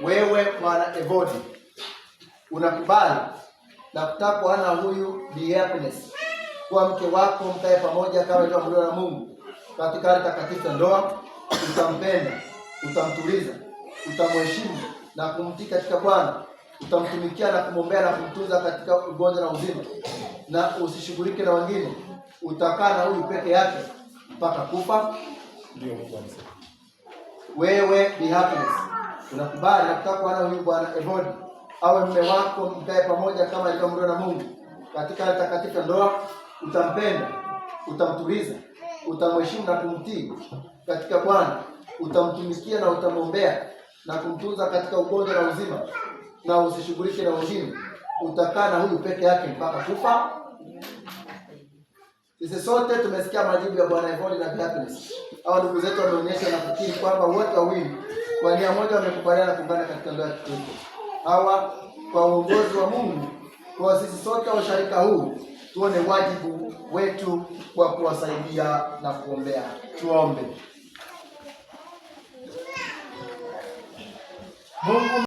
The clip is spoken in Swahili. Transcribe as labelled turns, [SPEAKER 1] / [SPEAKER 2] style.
[SPEAKER 1] wewe Bwana Evodi unakubali na kutakwa na huyu Bi Happiness kuwa mke wako, mkae pamoja kama ilivyoamriwa na Mungu katika hali takatifu ya ndoa, utampenda, utamtuliza, utamheshimu na kumtii katika Bwana, utamtumikia na kumwombea na kumtunza katika ugonjwa na uzima, na usishughulike na wengine, utakaa na huyu peke yake mpaka kufa?
[SPEAKER 2] Ndio kwanza.
[SPEAKER 1] Wewe Bi Happiness unakubali na kutakwa na huyu Bwana Evodi awe mume wako, mkae pamoja kama ilivyoamriwa na Mungu katika hali takatifu ya ndoa, utampenda, utamtuliza, utamheshimu na kumtii katika Bwana, utamtumikia na utamwombea na kumtunza katika ugonjwa na uzima, na usishughulike na wengine, utakaa na huyu peke yake mpaka kufa? Sisi sote tumesikia majibu ya Bwana Evodi na Bi Happiness. Hao ndugu zetu wameonyesha na kukiri kwamba wote wawili kwa nia moja wamekubaliana kuungana katika ndoa ya Kikristo. Hawa kwa uongozi wa Mungu, kwa sisi sote wa usharika huu tuone wajibu wetu kwa kuwasaidia na kuombea. Tuombe. Mungu